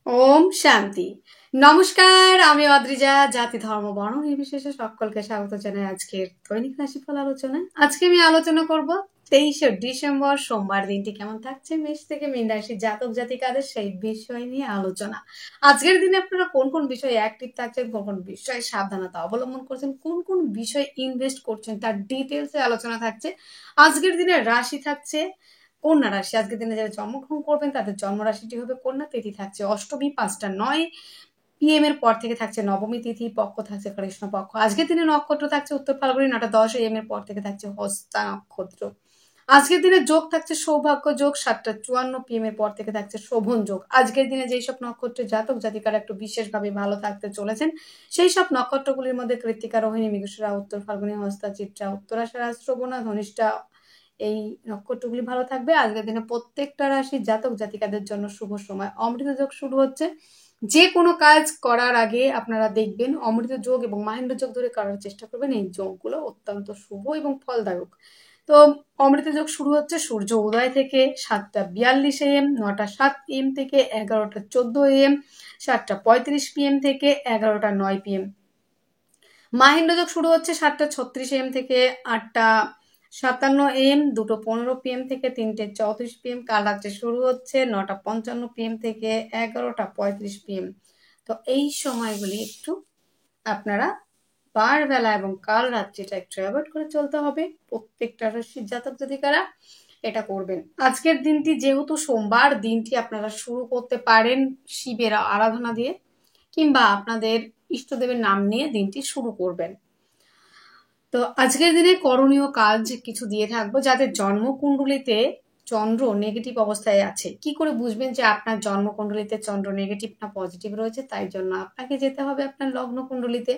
ওম শান্তি। নমস্কার, আমি অদ্রিজা। জাতি ধর্ম বর্ণ নির্বিশেষে সকলকে স্বাগত জানাই আজকের দৈনিক রাশিফল আলোচনায়। আজকে আমি আলোচনা করব 23শে ডিসেম্বর সোমবার দিনটি কেমন থাকছে মেষ থেকে মীন রাশির জাতক জাতিকাদের সেই বিষয় নিয়ে আলোচনা। আজকের দিনে আপনারা কোন কোন বিষয়ে অ্যাক্টিভ থাকছেন, কোন কোন বিষয়ে সাবধানতা অবলম্বন করছেন, কোন কোন বিষয়ে ইনভেস্ট করছেন তার ডিটেলসে আলোচনা থাকছে। আজকের দিনে রাশি থাকছে কন্যা রাশি। আজকের দিনে যারা জন্মগ্রহণ করবেন তাদের জন্ম রাশিটি হবে কন্যা। তিথি থাকছে অষ্টমী 5টা 9 PM এর পর থেকে থাকছে নবমী তিথি, পক্ষ থাকছে কৃষ্ণ পক্ষ। আজকের দিনে নক্ষত্র থাকছে উত্তর ফাল্গুনী 9টা 10 AM এর পর থেকে থাকছে হস্তা নক্ষত্র। আজকের দিনে যোগ থাকছে সৌভাগ্য যোগ, 7টা 54 PM এর পর থেকে থাকছে শোভন যোগ। আজকের দিনে যেই সব নক্ষত্রের জাতক জাতিকারা একটু বিশেষভাবে ভালো থাকতে চলেছেন সেই সব নক্ষত্রগুলির মধ্যে কৃত্তিকা, রোহিণী, মৃগশিরা, উত্তর ফাল্গুনী, হস্তা, চিত্রা, উত্তরাষাঢ়া, শ্রবণা, ধনিষ্ঠা এই নক্ষত্রগুলি ভালো থাকবে। আজকের দিনে প্রত্যেকটা রাশির জাতক জাতিকাদের জন্য শুভ সময়। অমৃত যোগ শুরু হচ্ছে। যে কোনো কাজ করার আগে আপনারা দেখবেন অমৃত যোগ এবং মাহেন্দ্র যোগ ধরে করার চেষ্টা করবেন। এই যোগগুলো অত্যন্ত শুভ এবং ফলদায়ক। তো অমৃত যোগ শুরু হচ্ছে সূর্য উদয় থেকে 7টা 42 AM, 9টা 7 AM থেকে 11টা 14 AM, 7টা 35 PM থেকে 11টা 9 PM। মাহেন্দ্র যোগ শুরু হচ্ছে 7টা 36 AM থেকে 8টা 57 AM, 2টো 15 PM থেকে 3টে 34 PM। কাল রাত্রে শুরু হচ্ছে 9টা 55 PM থেকে 11টা 35 PM। তো এই সময়গুলি একটু আপনারা বার বেলা এবং কাল রাত্রিটা একটু অ্যাভয়েড করে চলতে হবে। প্রত্যেকটা রাশির জাতক জাতিকারা এটা করবেন। আজকের দিনটি যেহেতু সোমবার, দিনটি আপনারা শুরু করতে পারেন শিবের আরাধনা দিয়ে, কিংবা আপনাদের ইষ্টদেবের নাম নিয়ে দিনটি শুরু করবেন। তো আজকের দিনে করণীয় কাজ কিছু দিয়ে থাকবো। যাদের জন্মকুণ্ডলিতে চন্দ্র নেগেটিভ অবস্থায় আছে, কি করে বুঝবেন যে আপনার জন্মকুণ্ডলিতে চন্দ্র নেগেটিভ না পজিটিভ রয়েছে? তাই জন্য আপনাকে যেতে হবে আপনার লগ্ন কুণ্ডলিতে।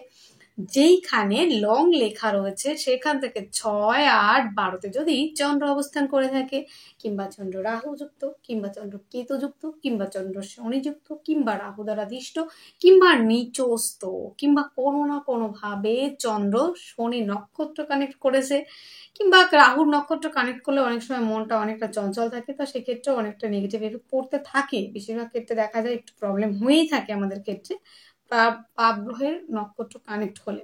যেইখানে লং লেখা রয়েছে সেখান থেকে 6, 8, 12তে যদি চন্দ্র অবস্থান করে থাকে, কিংবা চন্দ্র রাহু যুক্ত, কিংবা চন্দ্র কেতু যুক্ত, কিংবা চন্দ্র শনি যুক্ত, কিংবা রাহু দ্বারা দিষ্ট, কিংবা নিচস্ত, কিংবা কোনো না কোনো ভাবে চন্দ্র শনি নক্ষত্র কানেক্ট করেছে, কিংবা রাহুর নক্ষত্র কানেক্ট করলে অনেক সময় মনটা অনেকটা চঞ্চল থাকে। তো সেক্ষেত্রে অনেকটা নেগেটিভ এফেক্ট পড়তে থাকে। বেশিরভাগ ক্ষেত্রে দেখা যায় একটু প্রবলেম হয়েই থাকে আমাদের ক্ষেত্রে পাপ গ্রহের নক্ষত্র কানেক্ট হলে।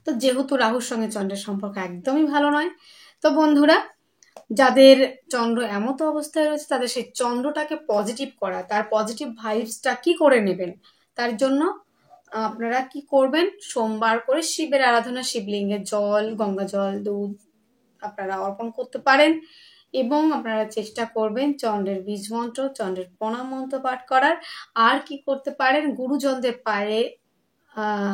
তো যেহেতু রাহুর সঙ্গে চন্দ্রের সম্পর্ক একদমই ভালো নয়, তো বন্ধুরা যাদের চন্দ্র এমতো অবস্থায় রয়েছে তাদের সেই চন্দ্রটাকে পজিটিভ করা, তার পজিটিভ ভাইবসটা কি করে নেবেন, তার জন্য আপনারা কি করবেন, সোমবার করে শিবের আরাধনা, শিবলিঙ্গে জল, গঙ্গা জল, দুধ আপনারা অর্পণ করতে পারেন। এবং আপনারা চেষ্টা করবেন চন্দ্রের বীজ মন্ত্র, চন্দ্রের প্রণাম মন্ত্র পাঠ করার। আর কি করতে পারেন, গুরুজনদের পায়ে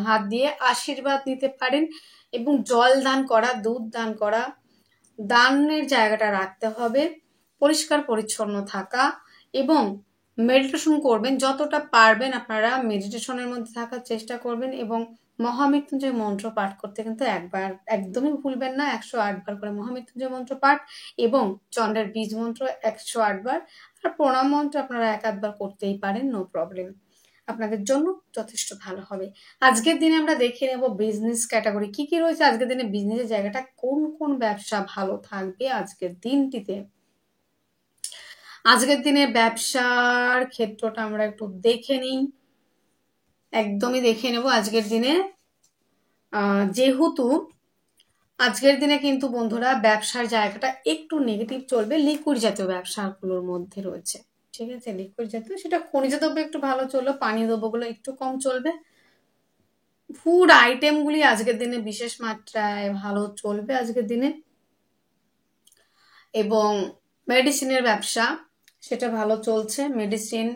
হাত দিয়ে আশীর্বাদ নিতে পারেন এবং জল দান করা, দুধ দান করা। দানের জায়গাটা রাখতে হবে, পরিষ্কার পরিচ্ছন্ন থাকা এবং মেডিটেশন করবেন। যতটা পারবেন আপনারা মেডিটেশনের মধ্যে থাকার চেষ্টা করবেন এবং মহামৃত্যুঞ্জয় মন্ত্র পাঠ করতে কিন্তু একদমই ভুলবেন না। 108 বার করে মহামৃত্যুঞ্জয় মন্ত্র পাঠ এবং চন্দ্রের বীজ মন্ত্র 108 বার, আর প্রণাম মন্ত্র আপনারা 1-8 বার করতেই পারেন, নো প্রবলেম। আপনাদের জন্য যথেষ্ট ভালো হবে। আজকের দিনে আমরা দেখে নেব বিজনেস ক্যাটাগরি কি কি রয়েছে। আজকের দিনে বিজনেসের জায়গাটা কোন কোন ব্যবসা ভালো থাকবে আজকের দিনটিতে। আজকের দিনে ব্যবসার ক্ষেত্রটা আমরা একটু দেখে নিই, একদমই দেখে নেব আজকের দিনে। যেহেতু আজকের দিনে কিন্তু বন্ধুরা ব্যবসার জায়গাটা একটু নেগেটিভ চলবে, লিকুইড জাতীয় ব্যবসাগুলোর মধ্যে রয়েছে। ঠিক আছে, লিকুইড জাতীয়, সেটা খনিজ দ্রব্য একটু ভালো চলবে, পানীয় দ্রব্যগুলো একটু কম চলবে। ফুড আইটেমগুলি আজকের দিনে বিশেষ মাত্রায় ভালো চলবে আজকের দিনে। এবং মেডিসিনের ব্যবসা সেটা ভালো চলছে, মেডিসিন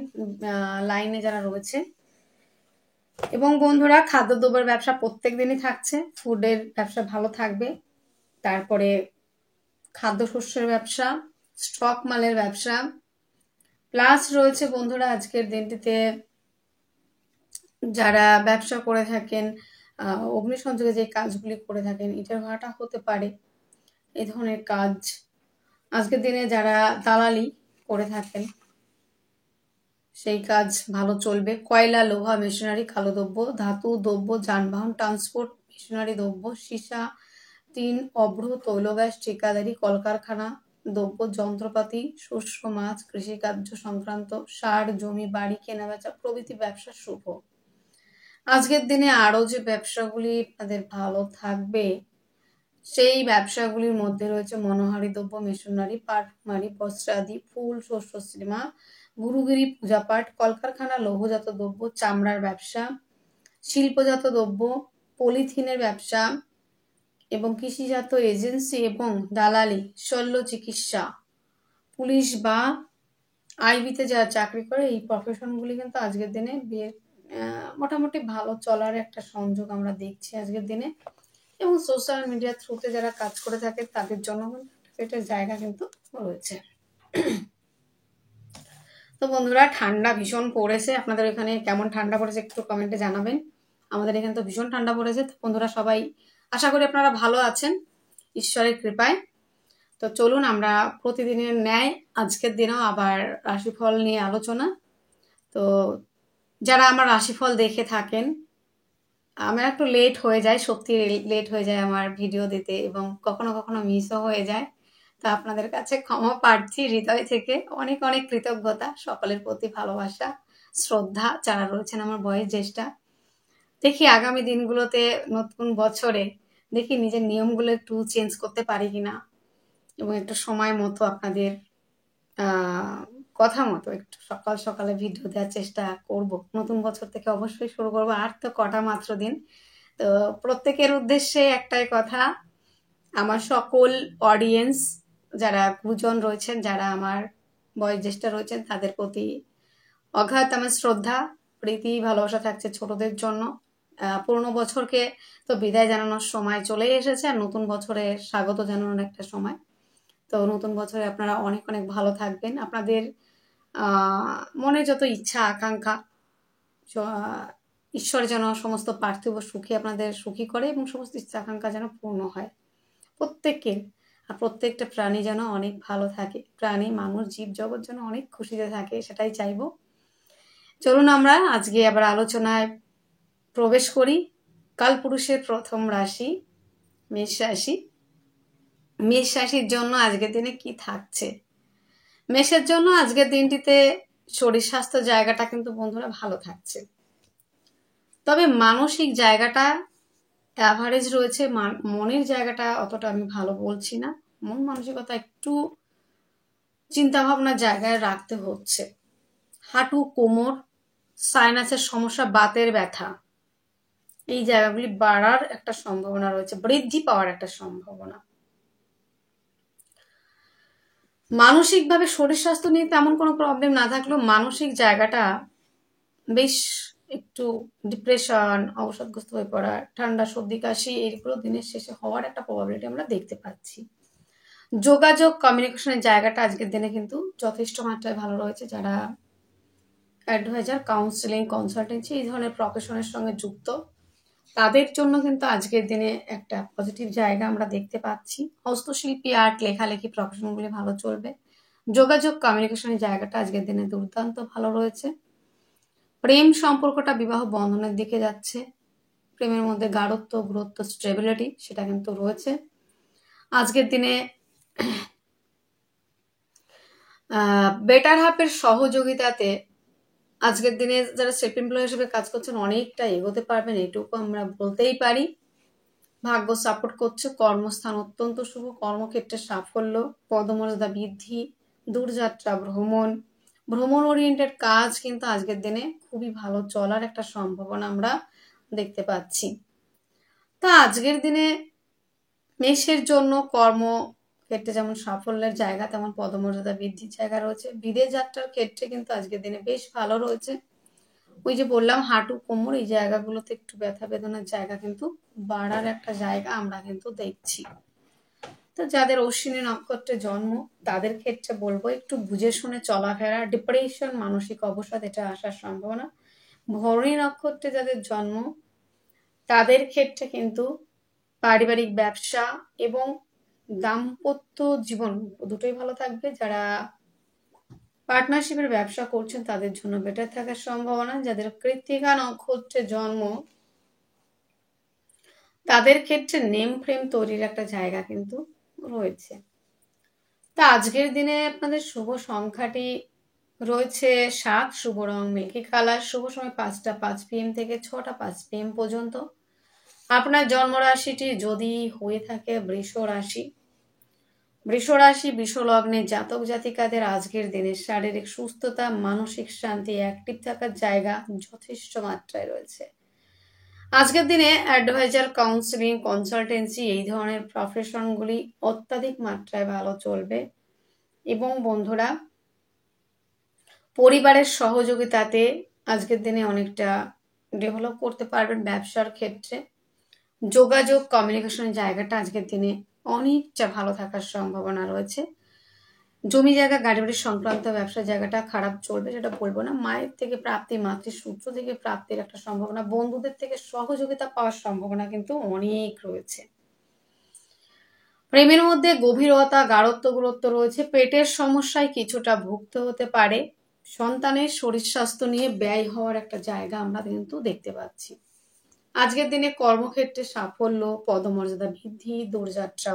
লাইনে যারা রয়েছে। এবং বন্ধুরা খাদ্যদ্রব্যের ব্যবসা প্রত্যেক দিনই থাকছে, ফুডের ব্যবসা ভালো থাকবে। তারপরে খাদ্যশস্যের ব্যবসা, স্টক মালের ব্যবসা প্লাস রয়েছে বন্ধুরা আজকের দিনটিতে যারা ব্যবসা করে থাকেন, অগ্নিসংযোগে যে কাজগুলি করে থাকেন, ইটের ভাটা হতে পারে, এই ধরনের কাজ। আজকের দিনে যারা দালালি করে থাকেন সেই কাজ ভালো চলবে। কয়লা, লোহা, মেশিনারি, কালো দ্রব্য, ধাতু দ্রব্য, যানবাহন, ট্রান্সপোর্ট, মেশিনারি দ্রব্য, সীসা, টিন, অভ্র, তৈল গ্যাস, ঠিকাদারি, কলকারখানা, দ্রব্য, যন্ত্রপাতি, শস্য, মাছ, কৃষিকার্য সংক্রান্ত, সার, জমি, বাড়ি কেনাবেচা প্রভৃতি ব্যবসা শুভ। আজকের দিনে আরো যে ব্যবসাগুলি আপনাদের ভালো থাকবে সেই ব্যবসাগুলির মধ্যে রয়েছে মনোহারী দ্রব্য, মেশনারি, পারফিউমারি, বস্ত্রাদি, ফুল, শস্য, সিনেমা, গুরুগিরি, পূজাপাঠ, কলকারখানা, লৌহজাত দ্রব্য, চামড়ার ব্যবসা, শিল্পজাত দ্রব্য, পলিথিনের ব্যবসা এবং কৃষিজাত এজেন্সি এবং দালালি, শল্য চিকিৎসা, পুলিশ বা আইবিতে যারা চাকরি করে এই প্রফেশনগুলি কিন্তু আজকের দিনে মোটামুটি ভালো চলার একটা সংযোগ আমরা দেখছি আজকের দিনে। এবং সোশ্যাল মিডিয়ার থ্রুতে যারা কাজ করে থাকে তাদের জন্য এটার জায়গা কিন্তু রয়েছে। তো বন্ধুরা, ঠান্ডা ভীষণ পড়েছে। আপনাদের এখানে কেমন ঠান্ডা পড়েছে একটু কমেন্টে জানাবেন। আমাদের এখানে তো ভীষণ ঠান্ডা পড়েছে। তো বন্ধুরা সবাই আশা করি আপনারা ভালো আছেন ঈশ্বরের কৃপায়। তো চলুন আমরা প্রতিদিনের ন্যায় আজকের দিনেও আবার রাশিফল নিয়ে আলোচনা। তো যারা আমার রাশিফল দেখে থাকেন, আমার একটু লেট হয়ে যায়, সত্যি লেট হয়ে যায় আমার ভিডিও দিতে এবং কখনো কখনো মিসও হয়ে যায়। তো আপনাদের কাছে ক্ষমা প্রার্থী হৃদয় থেকে, অনেক অনেক কৃতজ্ঞতা, সকলের প্রতি ভালোবাসা, শ্রদ্ধা যারা রয়েছেন আমার বয়োজ্যেষ্ঠা। দেখি আগামী দিনগুলোতে নতুন বছরে দেখি নিজের নিয়মগুলো একটু চেঞ্জ করতে পারি কিনা এবং একটু সময় মতো আপনাদের কথা মতো একটু সকাল সকালে ভিডিও দেওয়ার চেষ্টা করব। নতুন বছর থেকে অবশ্যই শুরু করব, আর তো কটা মাত্র দিন। তো প্রত্যেকের উদ্দেশ্যে একটাই কথা, আমার সকল অডিয়েন্স যারা গুরুজন রয়েছেন, যারা আমার বয়োজ্যেষ্ঠ রয়েছেন, তাদের প্রতি অগাধ আমার শ্রদ্ধা, প্রীতি, ভালোবাসা থাকছে ছোটদের জন্য। পুরনো বছরকে তো বিদায় জানানোর সময় চলে এসেছে, আর নতুন বছরে স্বাগত জানানোর একটা সময়। তো নতুন বছরে আপনারা অনেক অনেক ভালো থাকবেন। আপনাদের মনে যত ইচ্ছা আকাঙ্ক্ষা ঈশ্বর যেন সমস্ত পার্থিব সুখী আপনাদের সুখী করে এবং সমস্ত ইচ্ছা আকাঙ্ক্ষা যেন পূর্ণ হয় প্রত্যেকের। আর প্রত্যেকটা প্রাণী যেন অনেক ভালো থাকে, প্রাণী, মানুষ, জীব জগৎ যেন অনেক খুশিতে থাকে, সেটাই চাইবো। চলুন আমরা আজকে আবার আলোচনায় প্রবেশ করি। কালপুরুষের প্রথম রাশি মেষ রাশি। মেষ রাশির জন্য আজকের দিনে কি থাকছে? মেষের জন্য আজকের দিনটিতে শরীর স্বাস্থ্য জায়গাটা কিন্তু বন্ধুরা ভালো থাকছে, তবে মানসিক জায়গাটা অ্যাভারেজ রয়েছে। মনের জায়গাটা অতটা আমি ভালো বলছি না, মন মানসিকতা একটু চিন্তা ভাবনার জায়গায় রাখতে হচ্ছে। হাঁটু, কোমর, সাইনাসের সমস্যা, বাতের ব্যথা, এই জায়গাগুলি বাড়ার একটা সম্ভাবনা রয়েছে, বৃদ্ধি পাওয়ার একটা সম্ভাবনা। মানসিকভাবে শরীর স্বাস্থ্য নিয়ে তেমন কোনো প্রবলেম না থাকলেও মানসিক জায়গাটা বেশ একটু ডিপ্রেশন, অবসাদগ্রস্ত হয়ে পড়া, ঠান্ডা, সর্দি, কাশি এইগুলো দিনের শেষে হওয়ার একটা প্রবাবিলিটি আমরা দেখতে পাচ্ছি। যোগাযোগ, কমিউনিকেশনের জায়গাটা আজকের দিনে কিন্তু যথেষ্ট মাত্রায় ভালো রয়েছে। যারা অ্যাডভাইজার, কাউন্সিলিং, কনসালটেন্সি এই ধরনের প্রফেশনের সঙ্গে যুক্ত, তাদের জন্য কিন্তু আজকের দিনে একটা পজিটিভ জায়গা আমরা দেখতে পাচ্ছি। হস্তশিল্পী, আর্ট, লেখালেখি প্রফেশনগুলি ভালো চলবে। যোগাযোগ, কমিউনিকেশনের জায়গাটা আজকের দিনে দুর্দান্ত ভালো রয়েছে। প্রেম সম্পর্কটা বিবাহ বন্ধনের দিকে যাচ্ছে, প্রেমের মধ্যে গাঢ়ত্ব, গুরুত্ব, স্টেবিলিটি সেটা কিন্তু রয়েছে আজকের দিনে। বেটার হাফের সহযোগিতাতে আজকের দিনে যারা সেলফ এমপ্লয় হিসেবে কাজ করছেন অনেকটা এগোতে পারবেন, এটুকু আমরা বলতেই পারি। ভাগ্য সাপোর্ট করছে, কর্মস্থান অত্যন্ত শুভ, কর্মক্ষেত্রে সাফল্য, পদমর্যাদা বৃদ্ধি, দূরযাত্রা, ভ্রমণ ওরিয়েন্টেড কাজ কিন্তু আজকের দিনে খুবই ভালো চলার একটা সম্ভাবনা আমরা দেখতে পাচ্ছি। তা আজকের দিনে মেষের জন্য কর্মক্ষেত্রে যেমন সাফল্যের জায়গা, তেমন পদমর্যাদা বৃদ্ধির জায়গা রয়েছে। বিদেশ যাত্রার ক্ষেত্রে কিন্তু আজকের দিনে বেশ ভালো রয়েছে। ওই যে বললাম হাঁটু, কোমর এই জায়গাগুলোতে একটু ব্যথা বেদনার জায়গা কিন্তু বাড়ার একটা জায়গা আমরা কিন্তু দেখছি। তো যাদের অশ্বিনী নক্ষত্রে জন্ম তাদের ক্ষেত্রে বলবো একটু বুঝে শুনে চলাফেরা, ডিপ্রেশন, মানসিক অবসাদ এটা আসার সম্ভাবনা। ভরণী নক্ষত্রে যাদের জন্ম তাদের ক্ষেত্রে কিন্তু পারিবারিক ব্যবসা এবং দাম্পত্য জীবন দুটোই ভালো থাকবে। যারা পার্টনারশিপের ব্যবসা করছেন তাদের জন্য বেটার থাকার সম্ভাবনা। যাদের কৃত্তিকা নক্ষত্রে জন্ম তাদের ক্ষেত্রে নেম ফ্রেম তৈরির একটা জায়গা কিন্তু রয়েছে। তা আজকের দিনে আপনাদের শুভ সংখ্যাটি রয়েছে 7, শুভ রং মিল্কি কালার, শুভ সময় 5টা 5 PM থেকে 6টা 5 PM পর্যন্ত। আপনার জন্ম রাশিটি যদি হয়ে থাকে বৃষ রাশি, বৃষ লগ্নে জাতক জাতিকাদের আজকের দিনে শারীরিক সুস্থতা, মানসিক শান্তি, অ্যাক্টিভ থাকার জায়গা যথেষ্ট মাত্রায় রয়েছে। আজকের দিনে অ্যাডভাইজার, কাউন্সিলিং, কনসালটেন্সি এই ধরনের প্রফেশনগুলি অত্যাধিক মাত্রায় ভালো চলবে। এবং বন্ধুরা, পরিবারের সহযোগিতাতে আজকের দিনে অনেকটা ডেভেলপ করতে পারবেন ব্যবসার ক্ষেত্রে। যোগাযোগ, কমিউনিকেশনের জায়গাটা আজকের দিনে অনেকটা ভালো থাকার সম্ভাবনা রয়েছে। জমি জায়গা, গাড়ি বাড়ি সংক্রান্ত ব্যবসার জায়গাটা খারাপ চলবে সেটা বলবো না। মায়ের থেকে প্রাপ্তি, মাতৃসূত্র থেকে প্রাপ্তির একটা সম্ভাবনা, বন্ধুদের থেকে সহযোগিতা পাওয়ার সম্ভাবনা কিন্তু অনেক রয়েছে। প্রেমের মধ্যে গভীরতা, গাঢ়ত্ব, গুরুত্ব রয়েছে। পেটের সমস্যায় কিছুটা ভুগতে হতে পারে। সন্তানের শরীর স্বাস্থ্য নিয়ে ব্যয় হওয়ার একটা জায়গা আমরা কিন্তু দেখতে পাচ্ছি। আজকের দিনে কর্মক্ষেত্রে সাফল্য, পদমর্যাদা বৃদ্ধি, দূরযাত্রা,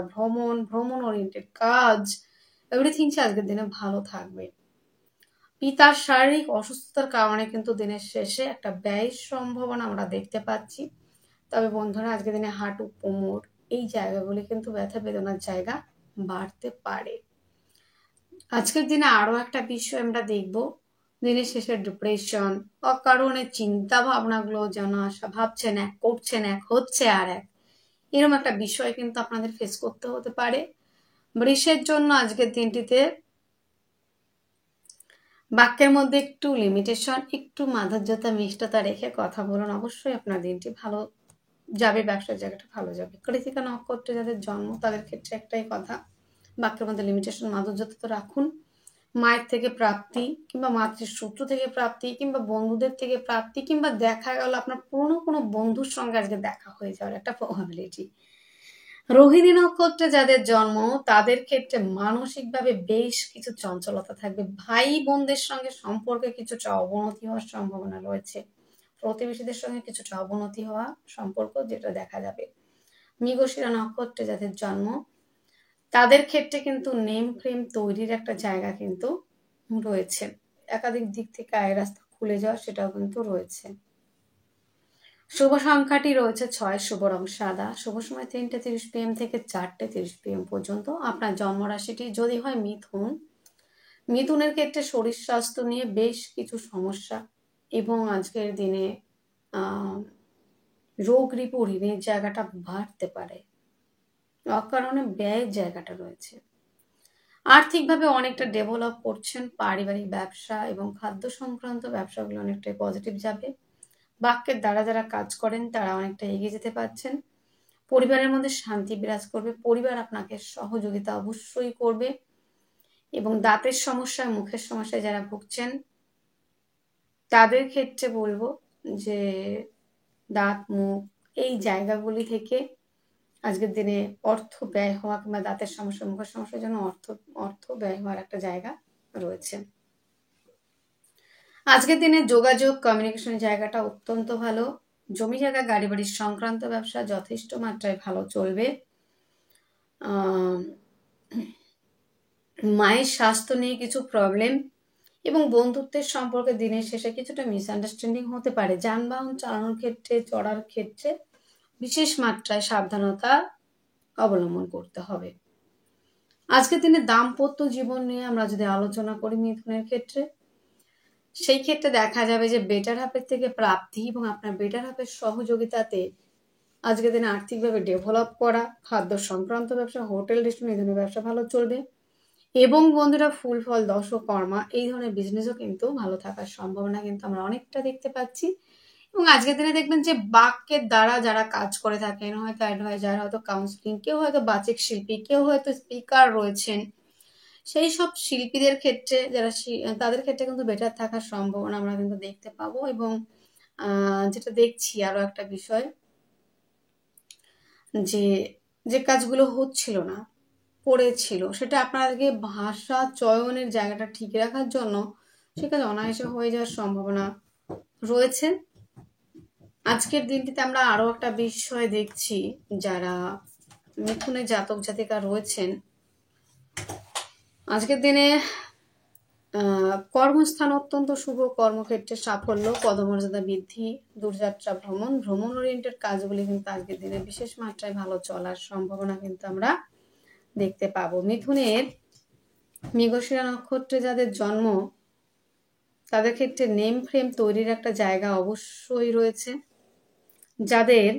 ভ্রমণ ওরিয়েন্টেড কাজ, এভরিথিংস আজকের দিনে ভালো থাকবে। পিতার শারীরিক অসুস্থতার কারণে কিন্তু দিনের শেষে একটা ব্যয়ের সম্ভাবনা আমরা দেখতে পাচ্ছি। তবে বন্ধুরা, আজকের দিনে হাঁটু, কোমর এই জায়গাগুলি কিন্তু ব্যথা বেদনার জায়গা বাড়তে পারে। আজকের দিনে আরো একটা বিষয় আমরা দেখব, দিনের শেষে ডিপ্রেশন, অকারণে চিন্তা ভাবনাগুলো যেন আসা, ভাবছেন এক, করছেন এক, হচ্ছে আর এক, এরকম একটা বিষয় কিন্তু আপনাদের ফেস করতে হতে পারে। বৃষের জন্য আজকের দিনটিতে বাক্যের মধ্যে একটু লিমিটেশন, একটু মাধুর্যতা, মিষ্টতা রেখে কথা বলুন, অবশ্যই আপনার দিনটি ভালো যাবে, ব্যবসার জায়গাটা ভালো যাবে। কৃতিকা নক্ষত্রে যাদের জন্ম তাদের ক্ষেত্রে একটাই কথা, বাক্যের মধ্যে লিমিটেশন, মাধুর্যতা তো রাখুন। মায়ের থেকে প্রাপ্তি, কিংবা মাতৃসূত্র থেকে প্রাপ্তি, কিংবা বন্ধুদের থেকে প্রাপ্তি, কিংবা দেখা গেল আপনার পুরনো কোনো বন্ধুর সঙ্গে আজকে দেখা হয়ে যাওয়ার একটা প্রবাবিলিটি। রোহিণী নক্ষত্রে যাদের জন্ম তাদের ক্ষেত্রে মানসিকভাবে বেশ কিছু চঞ্চলতা থাকবে। ভাই বোনদের সঙ্গে সম্পর্কে কিছুটা অবনতি হওয়ার সম্ভাবনা রয়েছে। প্রতিবেশীদের সঙ্গে কিছুটা অবনতি হওয়া সম্পর্ক যেটা দেখা যাবে। মৃগশিরা নক্ষত্রে যাদের জন্ম তাদের ক্ষেত্রে কিন্তু নেম প্রেম তৈরির একটা জায়গা কিন্তু রয়েছে। একাধিক দিক থেকে আয় রাস্তা খুলে যাওয়া সেটাও কিন্তু রয়েছে। শুভ সংখ্যাটি রয়েছে 6, শুভ রং সাদা, শুভ সময় 3টা 30 PM থেকে 4টা 30 PM পর্যন্ত। আপনার জন্ম রাশিটি যদি হয় মিথুন, মিথুনের ক্ষেত্রে শরীর স্বাস্থ্য নিয়ে বেশ কিছু সমস্যা এবং আজকের দিনে রোগ রিপু ঋণের জায়গাটা বাড়তে পারে, অকারণে ব্যয়ের জায়গাটা রয়েছে। আর্থিকভাবে অনেকটা ডেভেলপ করছেন। পারিবারিক ব্যবসা এবং খাদ্য সংক্রান্ত ব্যবসাগুলো অনেকটাই পজিটিভ যাবে। বাক্যের দ্বারা যারা কাজ করেন তারা অনেকটা এগিয়ে যেতে পারছেন। পরিবারের মধ্যে শান্তি বিরাজ করবে। পরিবার আপনাকে সহযোগিতা অবশ্যই করবে। এবং দাঁতের সমস্যায়, মুখের সমস্যায় যারা ভুগছেন তাদের ক্ষেত্রে বলবো যে দাঁত, মুখ এই জায়গাগুলি থেকে আজকের দিনে অর্থ ব্যয় হওয়া, কিংবা দাঁতের সমস্যা, মুখের সমস্যার জন্য অর্থ ব্যয় হওয়ার একটা জায়গা রয়েছে। আজকের দিনে যোগাযোগ, কমিউনিকেশনের জায়গাটা অত্যন্ত ভালো। জমি জায়গা, গাড়ি বাড়ির সংক্রান্ত ব্যবসা যথেষ্ট মাত্রায় ভালো চলবে। মায়ের স্বাস্থ্য নিয়ে কিছু প্রবলেম এবং বন্ধুত্বের সম্পর্কে দিনের শেষে কিছুটা মিসআন্ডারস্ট্যান্ডিং হতে পারে। যানবাহন চালানোর ক্ষেত্রে, চড়ার ক্ষেত্রে বিশেষ মাত্রায় সাবধানতা অবলম্বন করতে হবে। আজকের দিনে দাম্পত্য জীবন নিয়ে আমরা যদি আলোচনা করি মিথুনের ক্ষেত্রে, সেই ক্ষেত্রে দেখা যাবে যে বেটার হাফের থেকে প্রাপ্তি এবং আপনার বেটার হাফের সহযোগিতাতে আজকের দিনে আর্থিকভাবে ডেভেলপ করা, খাদ্য সংক্রান্ত ব্যবসা, হোটেল রেস্টুরেন্ট এই ধরনের ব্যবসা ভালো চলবে। এবং বন্ধুরা, ফুল ফল দশকর্মা এই ধরনের বিজনেসও কিন্তু ভালো থাকার সম্ভাবনা কিন্তু আমরা অনেকটা দেখতে পাচ্ছি। এবং আজকের দিনে দেখবেন যে বাক্যের দ্বারা যারা কাজ করে থাকেন, হয়তো অ্যাডভাইজার, হয়তো কাউন্সিলিং, কেউ হয়তো বাচিক শিল্পী, কেউ হয়তো স্পিকার রয়েছেন, সেই সব শিল্পীদের ক্ষেত্রে যারা তাদের ক্ষেত্রে কিন্তু বেটার থাকার সম্ভাবনা আমরা কিন্তু দেখতে পাবো। এবং যেটা দেখছি আরো একটা বিষয়, যে যে কাজগুলো হচ্ছিল না, পড়েছিল, সেটা আপনাদেরকে ভাষা চয়নের জায়গাটা ঠিক রাখার জন্য সে কাজ অনায়াসে হয়ে যাওয়ার সম্ভাবনা রয়েছে। আজকের দিনটিতে আমরা আরো একটা বিষয় দেখছি, যারা মিথুনে জাতক জাতিকা রয়েছেন আজকের দিনে কর্মস্থান অত্যন্ত শুভ, কর্মক্ষেত্রে সাফল্য, পদমর্যাদা বৃদ্ধি, দূরযাত্রা ভ্রমণ, ভ্রমণ ওরিয়েন্টেড কাজগুলি কিন্তু আজকের দিনে বিশেষ মাত্রায় ভালো চলার সম্ভাবনা কিন্তু আমরা দেখতে পাবো। মিথুনের মৃগশিরা নক্ষত্রে যাদের জন্ম তাদের ক্ষেত্রে নেম ফ্রেম তৈরির একটা জায়গা অবশ্যই রয়েছে। যাদের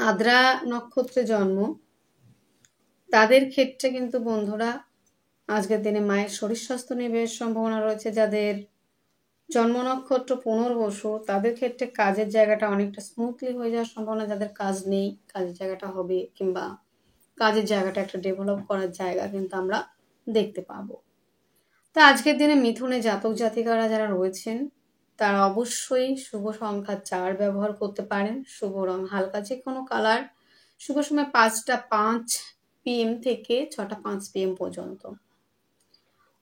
আদ্রা নক্ষত্রে জন্ম তাদের ক্ষেত্রে কিন্তু বন্ধুরা আজকের দিনে মায়ের শরীর স্বাস্থ্য নিয়ে বেশ সম্ভাবনা রয়েছে। যাদের জন্ম নক্ষত্র পুনর্বসু তাদের ক্ষেত্রে কাজের জায়গাটা অনেকটা স্মুথলি হয়ে যাওয়ার সম্ভাবনা। যাদের কাজ নেই কাজের জায়গাটা হবে, কিংবা কাজের জায়গাটা একটা ডেভেলপ করার জায়গা কিন্তু আমরা দেখতে পাবো। তা আজকের দিনে মিথুনে জাতক জাতিকারা যারা রয়েছেন তারা অবশ্যই শুভ সংখ্যা 4 ব্যবহার করতে পারেন। শুভ রং হালকা যে কোনো কালার। শুভ সময় 5টা 5 PM থেকে 6টা 5 PM পর্যন্ত।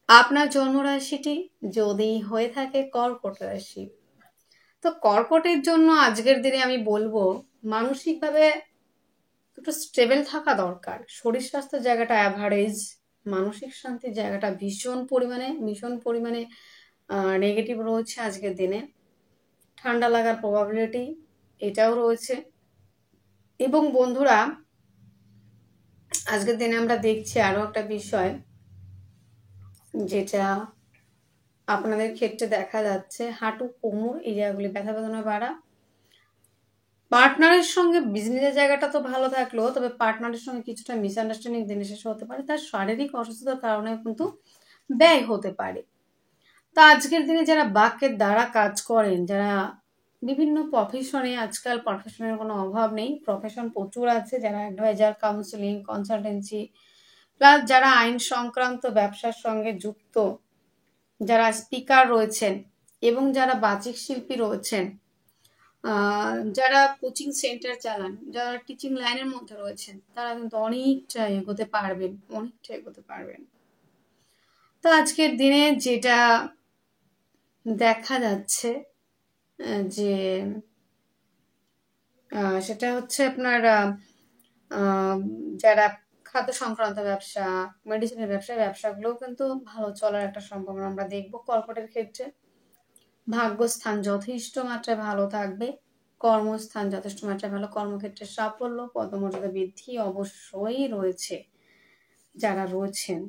আপনার জন্মরাশিটি যদি হয়ে থাকে কর্কট রাশি, তো কর্কটের জন্য আজকের দিনে আমি বলবো মানসিকভাবে একটু স্টেবল থাকা দরকার। শরীর স্বাস্থ্যের জায়গাটা অ্যাভারেজ, মানসিক শান্তির জায়গাটা ভীষণ পরিমাণে নেগেটিভ রয়েছে আজকের দিনে। ঠান্ডা লাগার প্রবাবিলিটি এটাও রয়েছে। এবং বন্ধুরা আজকের দিনে আমরা দেখছি আরো একটা বিষয় যেটা আপনাদের ক্ষেত্রে দেখা যাচ্ছে, হাঁটু কোমর এই জায়গাগুলি ব্যথা বেদনা বাড়া। পার্টনারের সঙ্গে বিজনেসের জায়গাটা তো ভালো থাকলেও তবে পার্টনারের সঙ্গে কিছুটা মিসআন্ডারস্ট্যান্ডিং দিনের শেষে হতে পারে, তার শারীরিক অসুস্থতার কারণে কিন্তু ব্যয় হতে পারে। তা আজকের দিনে যারা বাক্যের দ্বারা কাজ করেন, যারা বিভিন্ন প্রফেশনে, আজকাল প্রফেশনের কোনো অভাব নেই, প্রফেশন প্রচুর আছে, যারা অ্যাডভাইজার, কাউন্সিলিং, কনসালটেন্সি, প্লাস যারা আইন সংক্রান্ত ব্যবসার সঙ্গে যুক্ত, যারা স্পিকার রয়েছেন এবং যারা বাচিক শিল্পী রয়েছেন, যারা কোচিং সেন্টার চালান, যারা টিচিং লাইনের মধ্যে রয়েছেন, তারা কিন্তু অনেকটা এগোতে পারবেন। তো আজকের দিনে যেটা দেখা যাচ্ছে যে সেটা হচ্ছে আপনার যারা খাদ্য সংক্রান্ত ব্যবসা, মেডিসিনের ব্যবসাগুলোও কিন্তু ভালো চলার একটা সম্ভাবনা আমরা দেখবো। কর্কটের ক্ষেত্রে ভাগ্যস্থান যথেষ্ট মাত্রায় ভালো থাকবে, কর্মস্থান যথেষ্ট মাত্রায় ভালো, কর্মক্ষেত্রে সাফল্য, পদমর্যাদা বৃদ্ধি অবশ্যই রয়েছে যারা রয়েছেন।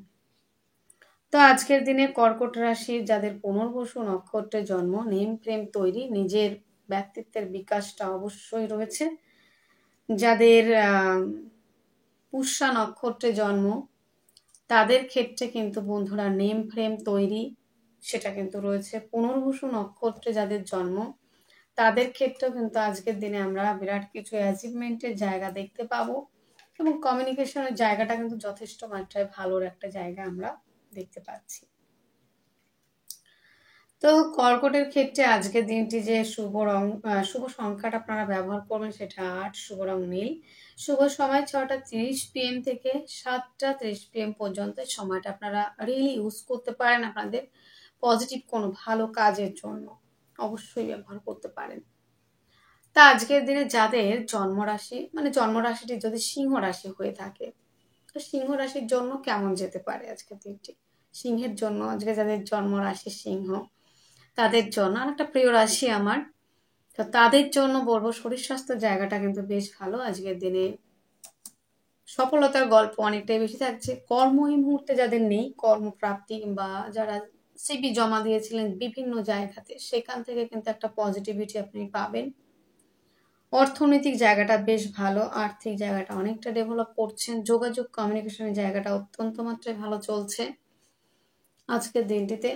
তো আজকের দিনে কর্কট রাশির যাদের পুনর্বসু নক্ষত্রে জন্ম, নেম প্রেম তৈরি, নিজের ব্যক্তিত্বের বিকাশটা অবশ্যই রয়েছে। যাদের পুষ্যা নক্ষত্রে জন্ম তাদের ক্ষেত্রে কিন্তু বন্ধুরা নেম ফ্রেম তৈরি সেটা কিন্তু রয়েছে। পুনর্বসু নক্ষত্রে যাদের জন্ম তাদের ক্ষেত্রেও কিন্তু আজকের দিনে আমরা বিরাট কিছু অ্যাচিভমেন্টের জায়গা দেখতে পাবো এবং কমিউনিকেশনের জায়গাটা কিন্তু যথেষ্ট মাত্রায় ভালোর একটা জায়গা আমরা দেখতে পাচ্ছি। তো কর্কটের ক্ষেত্রে আজকের দিনটি যে শুভ সংখ্যাটা আপনারা ব্যবহার করবেন সেটা 8, শুভ রং নীল, শুভ সময় 6টা 30 PM থেকে 7টা 30 PM পর্যন্ত। সময়টা আপনারা রিয়েলি ইউজ করতে পারেন আপনাদের পজিটিভ কোনো ভালো কাজের জন্য, অবশ্যই ব্যবহার করতে পারেন। তা আজকের দিনে যাদের জন্মরাশিটি যদি সিংহ রাশি হয়ে থাকে, তো সিংহ রাশির জন্য কেমন যেতে পারে আজকের দিনটি? সিংহের জন্য আজকে যাদের জন্মরাশি সিংহ তাদের জন্য, আর একটা প্রিয় রাশি আমার, তো তাদের জন্য বলবো শরীর স্বাস্থ্য জায়গাটা কিন্তু বেশ ভালো। আজকের দিনে সফলতার গল্প অনেকটাই বেশি থাকছে। কর্ম এই মুহূর্তে যাদের নেই, কর্মপ্রাপ্তি বা যারা সিভি জমা দিয়েছিলেন বিভিন্ন জায়গাতে, সেখান থেকে কিন্তু একটা পজিটিভিটি আপনি পাবেন। অর্থনৈতিক জায়গাটা বেশ ভালো, আর্থিক জায়গাটা অনেকটা ডেভেলপ করছেন, যোগাযোগ কমিউনিকেশনের জায়গাটা অত্যন্ত মাত্রায় ভালো চলছে আজকের দিনটিতে।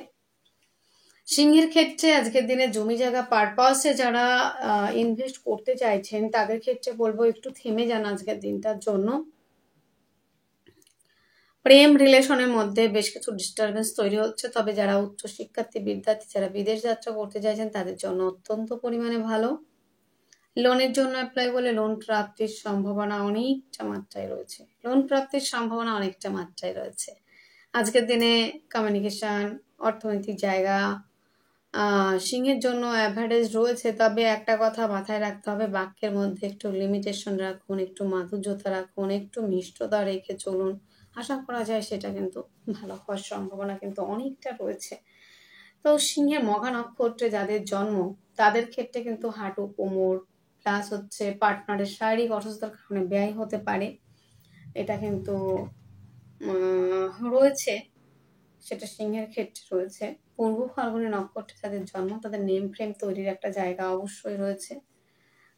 সিংহের ক্ষেত্রে আজকের দিনে জমি জায়গা পারপাসে যারা ইনভেস্ট করতে চাইছেন তাদের ক্ষেত্রে বলবো একটু থেমে যান আজকের দিনটার জন্য। প্রেম রিলেশনের মধ্যে বেশ কিছু ডিস্টারবেন্স তৈরি হচ্ছে, তবে যারা উচ্চশিক্ষার্থী বিদ্যার্থী যারা বিদেশ যাত্রা করতে চাইছেন তাদের জন্য অত্যন্ত পরিমাণে ভালো। লোনের জন্য অ্যাপ্লাই করলে লোন প্রাপ্তির সম্ভাবনা অনেকটা মাত্রায় রয়েছে। আজকের দিনে কমিউনিকেশন, অর্থনৈতিক জায়গা সিংহের জন্য অ্যাভারেজ রয়েছে, তবে একটা কথা মাথায় রাখতে হবে, বাক্যের মধ্যে একটু লিমিটেশন রাখুন, একটু মাধুর্যতা রাখুন, একটু মিষ্টতা রেখে চলুন, আশা করা যায় সেটা কিন্তু ভালো হওয়ার সম্ভাবনা কিন্তু অনেকটা রয়েছে। তো সিংহের মঘা নক্ষত্রে যাদের জন্ম তাদের ক্ষেত্রে কিন্তু হাঁটু কোমর প্লাস হচ্ছে পার্টনারের শারীরিক অসুস্থতার কারণে ব্যয় হতে পারে, এটা কিন্তু রয়েছে, সেটা সিংহের ক্ষেত্রে রয়েছে। পূর্ব ফাল্গুনী নক্ষত্রে যাদের জন্ম তাদের নেম ফ্রেম তৈরির একটা জায়গা অবশ্যই রয়েছে।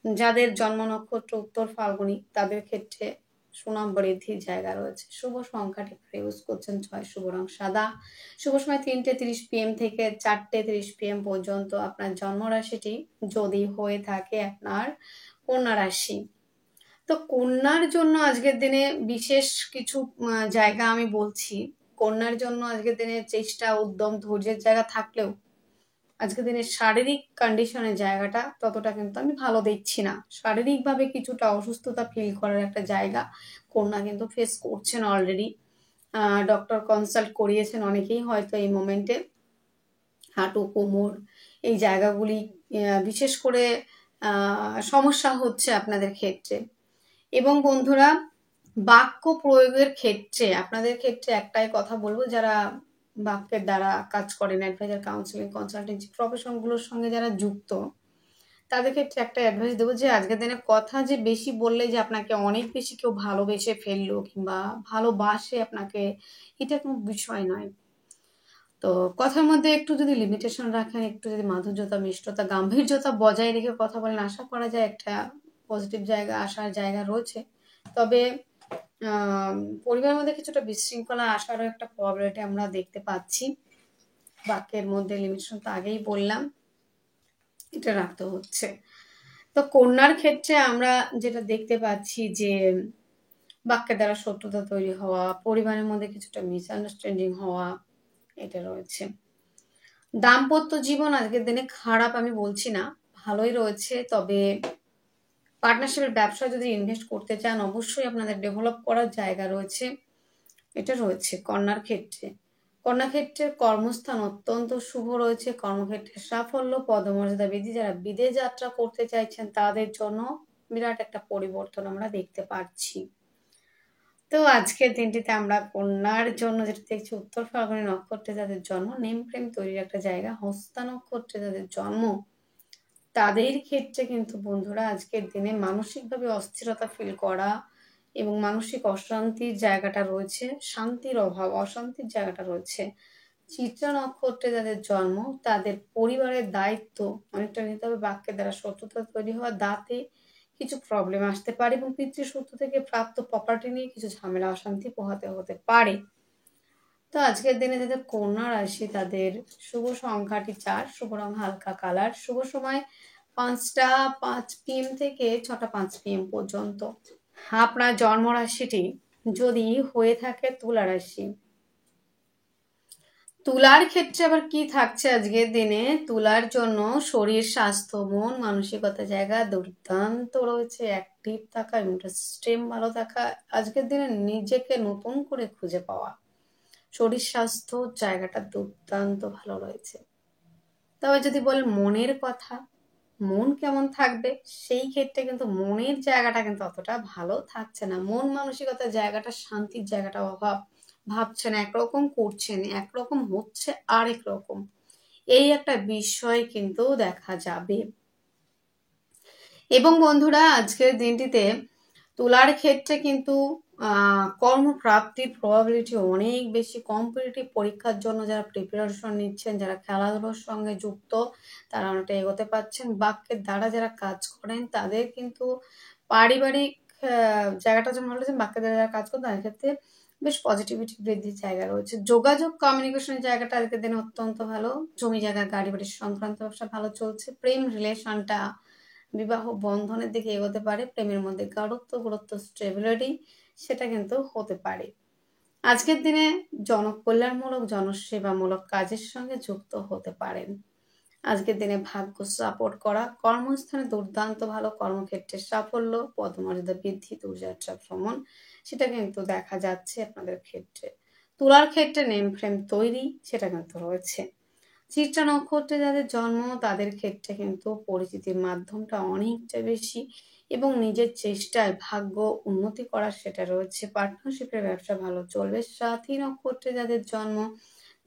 যাদের জন্ম নক্ষত্র উত্তর ফাল্গুনী তাদের ক্ষেত্রে সুনাম বৃদ্ধির জায়গা রয়েছে। শুভ সংখ্যাটি ইউজ করছেন 6, শুভ রং সাদা। শুভ সময় 3:30 PM থেকে 4:30 PM পর্যন্ত। আপনার জন্ম রাশিটি যদি হয়ে থাকে আপনার কন্যা রাশি, তো কন্যার জন্য আজকের দিনে বিশেষ কিছু জায়গা আমি বলছি। কন্যার জন্য আজকের দিনে চেষ্টা উদ্যম ধৈর্যের জায়গা থাকলেও আজকের দিনে শারীরিক কন্ডিশনের জায়গাটা ততটা কিন্তু আমি ভালো দেখছি না। শারীরিকভাবে কিছুটা অসুস্থতা ফিল করার একটা জায়গা কন্যা কিন্তু ফেস করছেন অলরেডি। ডক্টর কনসাল্ট করিয়েছেন অনেকেই হয়তো এই মোমেন্টে। হাঁটু কোমর এই জায়গাগুলি বিশেষ করে সমস্যা হচ্ছে আপনাদের ক্ষেত্রে। এবং বন্ধুরা, বাক্য প্রয়োগের ক্ষেত্রে আপনাদের ক্ষেত্রে একটাই কথা বলবো, যারা বাক্যের দ্বারা কাজ করেন, অ্যাডভাইজার কাউন্সিলিং কনসালটেন্সি প্রফেশনগুলোর সঙ্গে যারা যুক্ত, তাদের ক্ষেত্রে একটা অ্যাডভাইস দেবো যে আজকের দিনে কথা যে বেশি বললে যে আপনাকে অনেক বেশি কেউ ভালোবেসে ফেললো কিংবা ভালোবাসে আপনাকে, এটা কোনো বিষয় নয়। তো কথার মধ্যে একটু যদি লিমিটেশন রাখেন, একটু যদি মাধুর্যতা মিষ্টতা গাম্ভীর্যতা বজায় রেখে কথা বলেন, আশা করা যায় একটা পজিটিভ জায়গা আসার জায়গা রয়েছে। তবে পরিবারের মধ্যে কিছুটা বিশৃঙ্খলা আসারও একটা প্রবলেমিটি আমরা দেখতে পাচ্ছি। বাক্যের মধ্যে লিমিটেশন তো আগেই বললাম, এটা রাখতে হচ্ছে। তো কন্যার ক্ষেত্রে আমরা যেটা দেখতে পাচ্ছি যে বাক্যের দ্বারা শত্রুতা তৈরি হওয়া, পরিবারের মধ্যে কিছুটা মিসআন্ডারস্ট্যান্ডিং হওয়া, এটা রয়েছে। দাম্পত্য জীবন আজকের দিনে খারাপ আমি বলছি না, ভালোই রয়েছে। তবে পার্টনারশিপের ব্যবসায় যদি ইনভেস্ট করতে চান অবশ্যই আপনাদের ডেভেলপ করার জায়গা রয়েছে, এটা রয়েছে। কন্যার ক্ষেত্রে কর্মক্ষেত্রের কর্মস্থান অত্যন্ত শুভ রয়েছে। কর্মক্ষেত্রে সাফল্য, পদমর্যাদা বৃদ্ধি। যারা বিদেশ যাত্রা করতে চাইছেন তাদের জন্য বিরাট একটা পরিবর্তন আমরা দেখতে পাচ্ছি। তো আজকের দিনটিতে আমরা কন্যার জন্য যেটা দেখছি, উত্তর ফাল্গুনী নক্ষত্রে যাদের জন্ম নেম ফ্রেম তৈরির একটা জায়গা, হস্তা নক্ষত্রে যাদের জন্ম তাদের ক্ষেত্রে কিন্তু বন্ধুরা আজকের দিনে মানসিকভাবে অস্থিরতা ফিল করা এবং মানসিক অশান্তির জায়গাটা রয়েছে, শান্তির অভাব, অশান্তির জায়গাটা রয়েছে। চিত্রা নক্ষত্রে যাদের জন্ম তাদের পরিবারের দায়িত্ব অনেকটা নিতে হবে। বাক্যের দ্বারা শত্রুতা তৈরি হওয়া, দাঁতে কিছু প্রবলেম আসতে পারে এবং পিতৃসূত্র থেকে প্রাপ্ত প্রপার্টি নিয়ে কিছু ঝামেলা অশান্তি পোহাতে হতে পারে। তো আজকের দিনে যাদের কন্যা রাশি তাদের শুভ সংখ্যাটি 4, শুভ রং হালকা কালার। শুভ সময় 5টা 5 PM থেকে 6টা 5 PM পর্যন্ত। আপনার জন্ম রাশিটি যদি হয়ে থাকে তুলা রাশি, তুলার ক্ষেত্রে আবার কি থাকছে আজকের দিনে? তুলার জন্য শরীর স্বাস্থ্য মন মানসিকতা জায়গা দুর্দান্ত রয়েছে। অ্যাক্টিভ থাকা, ইমিউন সিস্টেম ভালো থাকা, আজকের দিনে নিজেকে নতুন করে খুঁজে পাওয়া, শরীর স্বাস্থ্য জায়গাটা দুর্দান্ত ভালো রয়েছে। তবে যদি বলেন মনের কথা, মন কেমন থাকবে, সেই ক্ষেত্রে কিন্তু মনের জায়গাটা কিন্তু অতটা ভালো থাকছে না। মন মানসিকতার জায়গাটা, শান্তির জায়গাটা অভাব, ভাবছেন একরকম, করছেন একরকম, হচ্ছে আরেক রকম, এই একটা বিষয় কিন্তু দেখা যাবে। এবং বন্ধুরা আজকের দিনটিতে তুলার ক্ষেত্রে কিন্তু কর্মপ্রাপ্তির প্রবাবিলিটি অনেক বেশি। কম্পিটিটিভ পরীক্ষার জন্য যারা প্রিপারেশন নিচ্ছেন, যারা খেলাধুলোর সঙ্গে যুক্ত, তারা অনেকটা এগোতে পারছেন। বাক্যের দ্বারা যারা কাজ করেন তাদের কিন্তু পারিবারিক জায়গাটা যেমন ভালো, বাক্যের দ্বারা যারা কাজ করেন তাদের ক্ষেত্রে বেশ পজিটিভিটি বৃদ্ধির জায়গা রয়েছে। যোগাযোগ কমিউনিকেশনের জায়গাটা আজকের দিনে অত্যন্ত ভালো। জমি জায়গা গাড়ি বাড়ির সংক্রান্ত ব্যবসা ভালো চলছে। প্রেম রিলেশনটা বিবাহ বন্ধনের দিকে এগোতে পারে। প্রেমের মধ্যে গাঢ়ত্ব গুরুত্ব স্টেবিলিটি সেটা কিন্তু হতে পারে। আজকের দিনে জনকল্যাণমূলক জনসেবামূলক কাজের সঙ্গে যুক্ত হতে পারেন। আজকের দিনে ভাগ্য সাপোর্ট করা, কর্মস্থানে দুর্দান্ত ভালো, কর্মক্ষেত্রে সাফল্য, পদমর্যাদা বৃদ্ধি, দূরযাত্রা ভ্রমণ সেটা কিন্তু দেখা যাচ্ছে আপনাদের ক্ষেত্রে। তুলার ক্ষেত্রে নেম ফ্রেম তৈরি সেটা কিন্তু রয়েছে। চিত্রা নক্ষত্রে যাদের জন্ম তাদের ক্ষেত্রে কিন্তু পরিচিতির মাধ্যমটা অনেকটা বেশি এবং নিজের চেষ্টায় ভাগ্য উন্নতি করার সেটা রয়েছে। পার্টনারশিপের ব্যবসা ভালো চলবে। সাথী নক্ষত্রে যাদের জন্ম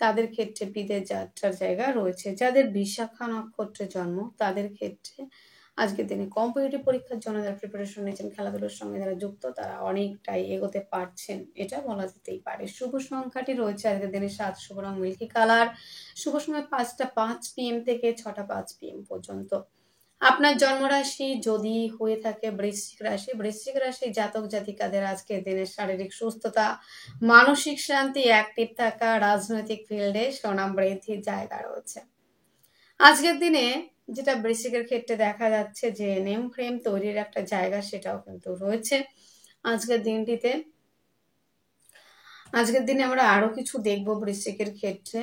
তাদের ক্ষেত্রে বিদেশ যাত্রার জায়গা রয়েছে। যাদের বিশাখা নক্ষত্রে জন্ম তাদের ক্ষেত্রে আজকের দিনে কম্পিটিটিভ পরীক্ষার জন্য যারা প্রিপারেশন নিয়েছেন, খেলাধুলার সঙ্গে যারা যুক্ত তারা অনেকটাই এগোতে পারছেন, এটা বলা যেতেই পারে। শুভ সংখ্যাটি রয়েছে আজকের দিনে 7, শুভ রং মিল্কি কালার, শুভ সময় 5টা 5 PM থেকে 6টা 5 PM পর্যন্ত। আপনার জন্মরাশি যদি হয়ে থাকে বৃশ্চিক রাশি, বৃশ্চিক রাশি জাতক জাতিকাদের আজকের দিনে শারীরিক সুস্থতা, মানসিক শান্তি, অ্যাক্টিভ থাকা, রাজনৈতিক ফিল্ডে সুনাম বৃদ্ধির জায়গা রয়েছে। আজকের দিনে যেটা বৃশ্চিকের ক্ষেত্রে দেখা যাচ্ছে যে নেম ফ্রেম তৈরির একটা জায়গা সেটাও কিন্তু রয়েছে আজকের দিনটিতে। আজকের দিনে আমরা আরো কিছু দেখব বৃশ্চিকের ক্ষেত্রে,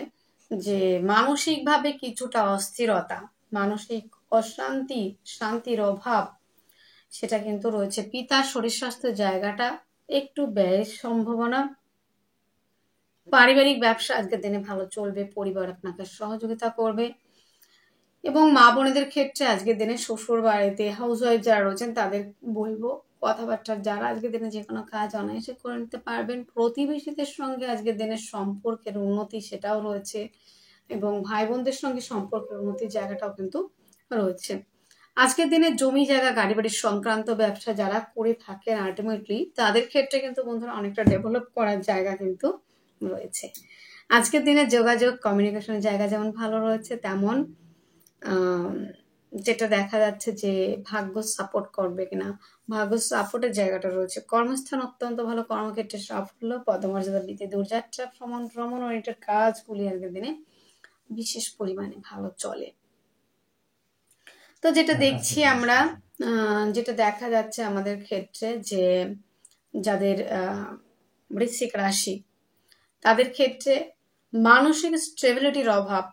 যে মানসিকভাবে কিছুটা অস্থিরতা, মানসিক অশান্তি, শান্তির অভাব সেটা কিন্তু রয়েছে। পিতার শরীর স্বাস্থ্যের জায়গাটা একটু ব্যয়ের সম্ভাবনা। পারিবারিক ব্যবসা আজকের দিনে ভালো চলবে, পরিবার আপনাকে সহযোগিতা করবে। এবং মা বোনেদের ক্ষেত্রে আজকের দিনে শ্বশুর বাড়িতে হাউসওয়াইফ যারা রয়েছেন তাদের বলবো কথাবার্তার যারা আজকের দিনে যে কোনো কাজ অনায়াসে করে নিতে পারবেন। প্রতিবেশীদের সঙ্গে আজকের দিনের সম্পর্কের উন্নতি সেটাও রয়েছে, এবং ভাই বোনদের সঙ্গে সম্পর্কের উন্নতির জায়গাটাও কিন্তু রয়েছে। আজকের দিনে জমি জায়গা গাড়ি বাড়ির সংক্রান্ত ব্যবসা যারা করে থাকেন আলটিমেটলি তাদের ক্ষেত্রে কিন্তু বন্ধুরা অনেকটা ডেভেলপ করার জায়গা কিন্তু রয়েছে। আজকের দিনে যোগাযোগ কমিউনিকেশনের জায়গা যেমন ভালো রয়েছে, তেমন যেটা দেখা যাচ্ছে যে ভাগ্য সাপোর্ট করবে কিনা, ভাগ্য সাপোর্টের জায়গাটা রয়েছে। কর্মস্থান অত্যন্ত ভালো, কর্মক্ষেত্রে সাফল্য, পদমর্যাদা বৃদ্ধি, দূরযাত্রা ভ্রমণ ওরিয়েন্টেড কাজগুলি আজকের দিনে বিশেষ পরিমাণে ভালো চলে। তো যেটা দেখছি আমরা, যেটা দেখা যাচ্ছে আমাদের ক্ষেত্রে যে যাদের বৃশ্চিক রাশি তাদের ক্ষেত্রে মানসিক স্টেবিলিটির অভাব,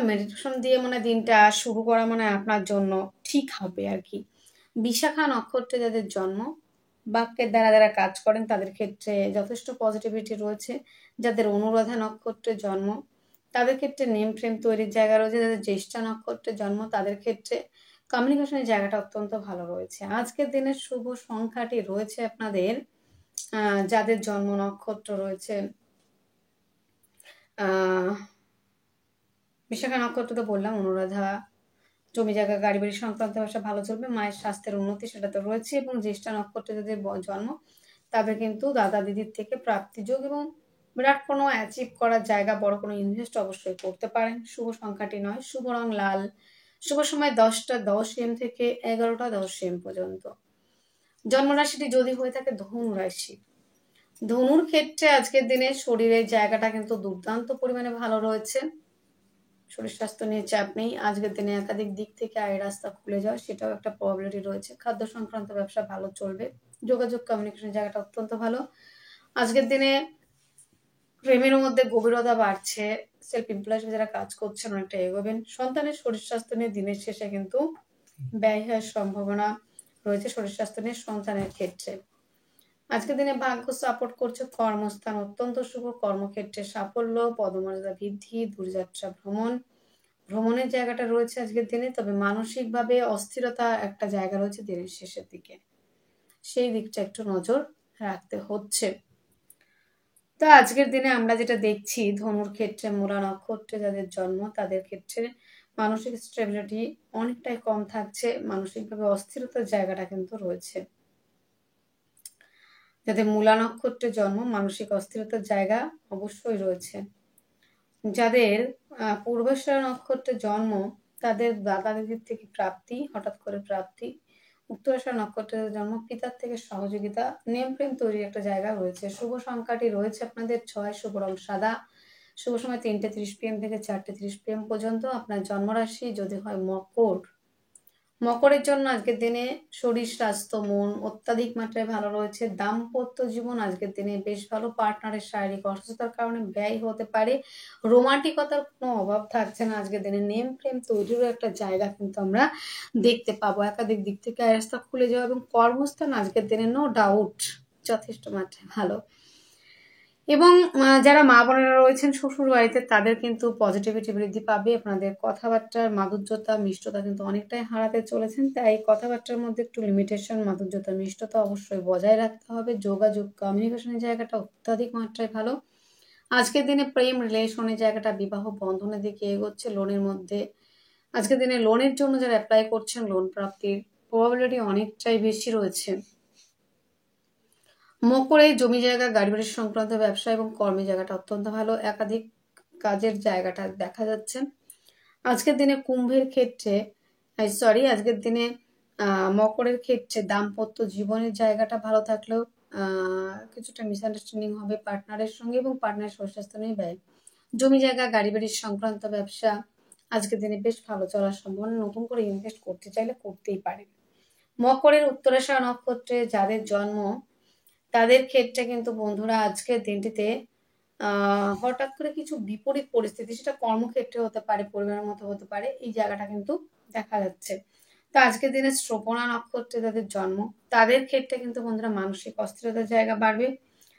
মেডিটেশন দিয়ে মানে দিনটা শুরু করা মানে আপনার জন্য ঠিক হবে আর কি। বিশাখা নক্ষত্রে যাদের জন্ম, বাক্যের দ্বারা যারা কাজ করেন তাদের ক্ষেত্রে যথেষ্ট পজিটিভিটি রয়েছে। যাদের অনুরাধা নক্ষত্রে জন্ম তাদের ক্ষেত্রে নেম ফ্রেম তৈরির জায়গা রয়েছে। যাদের জ্যেষ্ঠা নক্ষত্রে জন্ম তাদের ক্ষেত্রে কমিউনিকেশনের জায়গাটা অত্যন্ত ভালো রয়েছে। আজকের দিনের শুভ সংখ্যাটি রয়েছে আপনাদের যাদের জন্ম নক্ষত্র রয়েছে বিশাখা নক্ষত্র তো বললাম, অনুরাধা, জমি জায়গা গাড়ি বাড়ি সংক্রান্ত ব্যবসা ভালো চলবে, মায়ের স্বাস্থ্যের উন্নতি সেটা তো রয়েছে। এবং জ্যেষ্ঠা নক্ষত্রে যাদের জন্ম তাদের কিন্তু দাদা দিদির থেকে প্রাপ্তিযোগ এবং বিরাট কোনো অ্যাচিভ করার জায়গা, বড় কোনো ইনভেস্ট অবশ্যই করতে পারেন। শুভ সংখ্যাটি নয়, শুভ রং লাল, শুভ সময় 10টা 10 AM থেকে 11টা 10 AM পর্যন্ত। জন্মরাশিটি যদি হয়ে থাকে ধনু রাশি, ধনুর ক্ষেত্রে আজকের দিনে শরীরের জায়গাটা কিন্তু দুর্দান্ত পরিমাণে ভালো রয়েছে। শরীর স্বাস্থ্য নিয়ে চাপ নেই। আজকের দিনে একাধিক দিক থেকে আয়ের রাস্তা খুলে যাওয়া সেটাও একটা প্রবাবিলিটি রয়েছে। খাদ্য সংক্রান্ত ব্যবসা ভালো চলবে। যোগাযোগ কমিউনিকেশন জায়গাটা অত্যন্ত ভালো। আজকের দিনে প্রেমের মধ্যে গভীরতা বাড়ছে। সেলফ এমপ্লয় হিসেবে যারা কাজ করছেন অনেকটা এগোবেন। সন্তানের শরীর স্বাস্থ্য নিয়ে দিনের শেষে কিন্তু ব্যয় হওয়ার সম্ভাবনা রয়েছে শরীর স্বাস্থ্য নিয়ে সন্তানের ক্ষেত্রে। আজকের দিনে ভাগ্য সাপোর্ট করছে, কর্মস্থান অত্যন্ত শুভ, কর্মক্ষেত্রে সাফল্য, পদমর্যাদা বৃদ্ধি, দূরযাত্রা ভ্রমণের জায়গাটা রয়েছে আজকের দিনে। তবে মানসিকভাবে অস্থিরতা একটা জায়গা রয়েছে দিনের শেষের দিকে, সেই দিকটা একটু নজর রাখতে হচ্ছে। তো আজকের দিনে আমরা যেটা দেখছি ধনুর ক্ষেত্রে মূলা নক্ষত্রে যাদের জন্ম তাদের ক্ষেত্রে মানসিক স্টেবিলিটি অনেকটাই কম থাকছে, মানসিকভাবে অস্থিরতার জায়গাটা কিন্তু রয়েছে। যাদের মূলা নক্ষত্রে জন্ম মানসিক অস্থিরতার জায়গা অবশ্যই রয়েছে। যাদের পূর্বাষাঢ়া নক্ষত্রে জন্ম তাদের দাদা দিদির থেকে প্রাপ্তি, হঠাৎ করে প্রাপ্তি। উত্তরাষাঢ়া নক্ষত্রের জন্ম, পিতার থেকে সহযোগিতা, নেম প্রেম তৈরির একটা জায়গা রয়েছে। শুভ সংখ্যাটি রয়েছে আপনাদের 6, শুভ রং সাদা, শুভ সময় 3টা 30 PM থেকে 4টা 30 PM পর্যন্ত। আপনার জন্মরাশি যদি হয় মকর, মকরের জন্য আজকের দিনে শরীর স্বাস্থ্য মন অত্যাধিক মাত্রায় ভালো রয়েছে। দাম্পত্য জীবন আজকের দিনে বেশ ভালো। পার্টনারের শারীরিক অসুস্থতার কারণে ব্যয় হতে পারে, রোমান্টিকতার কোনো অভাব থাকছে না। আজকের দিনে নেম প্রেম তৈরিরও একটা জায়গা কিন্তু আমরা দেখতে পাবো। একাধিক দিক থেকে রাস্তা খুলে যাওয়া এবং কর্মস্থান আজকের দিনে নো ডাউট যথেষ্ট মাত্রায় ভালো। এবং যারা মা বোনেরা রয়েছেন শ্বশুর বাড়িতে তাদের কিন্তু পজিটিভিটি বৃদ্ধি পাবে। আপনাদের কথাবার্তার মাধুর্যতা মিষ্টতা কিন্তু অনেকটাই হারাতে চলেছেন, তাই কথাবার্তার মধ্যে একটু লিমিটেশন, মাধুর্যতা মিষ্টতা অবশ্যই বজায় রাখতে হবে। যোগাযোগ কমিউনিকেশনের জায়গাটা অত্যাধিক মাত্রায় ভালো। আজকের দিনে প্রেম রিলেশনের জায়গাটা বিবাহ বন্ধনের দিকে এগোচ্ছে। লোনের মধ্যে আজকের দিনে লোনের জন্য যারা অ্যাপ্লাই করছেন লোন প্রাপ্তির প্রবাবিলিটি অনেকটাই বেশি রয়েছে। মকরে জমি জায়গা গাড়ি বাড়ি সংক্রান্ত ব্যবসা এবং কর্মের জায়গাটা অত্যন্ত ভালো, একাধিক কাজের জায়গাটা দেখা যাচ্ছে। আজকের দিনে কুম্ভের ক্ষেত্রে আজকের দিনে মকরের ক্ষেত্রে দাম্পত্য জীবনের জায়গাটা ভালো থাকলেও কিছুটা মিসআন্ডারস্ট্যান্ডিং হবে পার্টনারের সঙ্গে এবং পার্টনারের শরীর নিয়ে ব্যয়। জমি জায়গা গাড়ি বাড়ির সংক্রান্ত ব্যবসা আজকের দিনে বেশ ভালো চলার সম্ভাবনা, নতুন করে ইনভেস্ট করতে চাইলে করতেই পারেন। মকরের উত্তরাষাঢ়া নক্ষত্রে যাদের জন্ম তাদের ক্ষেত্রে কিন্তু বন্ধুরা আজকের দিনটিতে হঠাৎ করে কিছু বিপরীত পরিস্থিতি, সেটা কর্মক্ষেত্রে হতে পারে, পরিবারের মতো হতে পারে, এই জায়গাটা কিন্তু দেখা যাচ্ছে। তো আজকের দিনে শ্রবণা নক্ষত্রে যাদের জন্ম তাদের ক্ষেত্রে কিন্তু বন্ধুরা মানসিক অস্থিরতার জায়গা বাড়বে।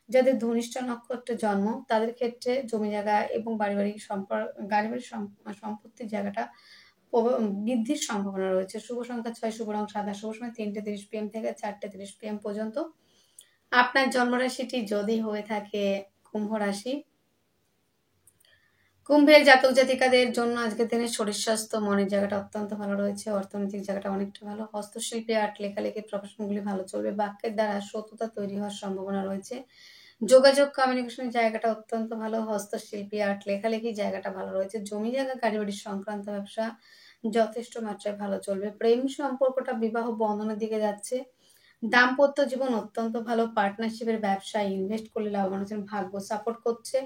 যাদের ধনিষ্ঠা নক্ষত্রে জন্ম তাদের ক্ষেত্রে জমি জায়গা এবং পারিবারিক গাড়ি বাড়ির সম্পত্তির জায়গাটা বৃদ্ধির সম্ভাবনা রয়েছে। শুভ সংখ্যা 6, শুভ রং সাদা, শুভ সময় 3:30 PM থেকে 4:30 PM পর্যন্ত। আপনার জন্মরাশিটি যদি হয়ে থাকে কুম্ভ রাশি, কুম্ভের জাতক জাতিকাদের জন্য আজকের দিনে শরীর স্বাস্থ্য মনের জায়গাটা অত্যন্ত ভালো রয়েছে। অর্থনৈতিক জায়গাটা অনেকটা ভালো। হস্তশিল্পী আর্ট লেখালেখির প্রফেশনগুলি ভালো চলবে। বাক্যের দ্বারা সত্যতা তৈরি হওয়ার সম্ভাবনা রয়েছে। যোগাযোগ কমিউনিকেশনের জায়গাটা অত্যন্ত ভালো। হস্তশিল্পী আর্ট লেখালেখির জায়গাটা ভালো রয়েছে। জমি জায়গা গাড়ি বাড়ির সংক্রান্ত ব্যবসা যথেষ্ট মাত্রায় ভালো চলবে। প্রেম সম্পর্কটা বিবাহ বন্ধনের দিকে যাচ্ছে। দাম্পত্য জীবন অত্যন্ত ভালো। পার্টনারশিপের ব্যবসায় ইনভেস্ট করলে লাভবান হচ্ছেন, ভাগ্য সাপোর্ট করছে।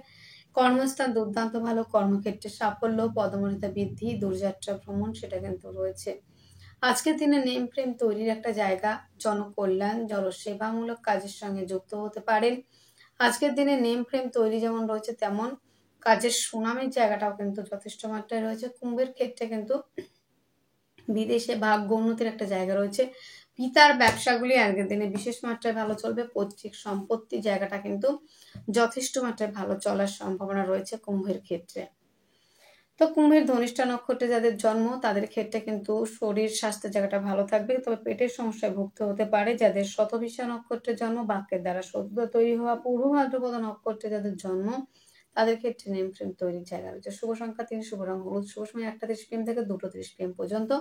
কর্মস্থান দুর্দান্ত ভালো, কর্মক্ষেত্রে সাফল্য, পদমর্যাদা বৃদ্ধি, দূরযাত্রা ভ্রমণ সেটা কিন্তু রয়েছে। আজকের দিনে নেম ফ্রেম তৈরির একটা জায়গা, জনকল্যাণ জনসেবামূলক কাজের সঙ্গে যুক্ত হতে পারেন। আজকের দিনে নেম ফ্রেম তৈরি যেমন রয়েছে তেমন কাজের সুনামের জায়গাটাও কিন্তু যথেষ্ট মাত্রায় রয়েছে। কুম্ভের ক্ষেত্রে কিন্তু বিদেশে ভাগ্য উন্নতির একটা জায়গা রয়েছে। পিতার ব্যবসাগুলি আজকের দিনে বিশেষ মাত্রায় ভালো চলবে। পৈতৃক সম্পত্তি জায়গাটা কিন্তু যথেষ্ট মাত্রায় ভালো চলার সম্ভাবনা রয়েছে কুম্ভের ক্ষেত্রে। তো কুম্ভের ধনিষ্ঠা নক্ষত্রে যাদের জন্ম তাদের ক্ষেত্রে কিন্তু শরীর স্বাস্থ্যের জায়গাটা ভালো থাকবে, তবে পেটের সমস্যায় ভুগতে হতে পারে। যাদের শতভিষা নক্ষত্রের জন্ম বাক্যের দ্বারা শত্রুতা তৈরি হওয়া। পূর্ব ভাদ্রপদ নক্ষত্রে যাদের জন্ম তাদের ক্ষেত্রে নেম ফ্রেম তৈরির জায়গা রয়েছে। শুভ সংখ্যা 3, শুভ রং হলুদ, শুভ সময় 1:30 PM থেকে 2:30 PM পর্যন্ত।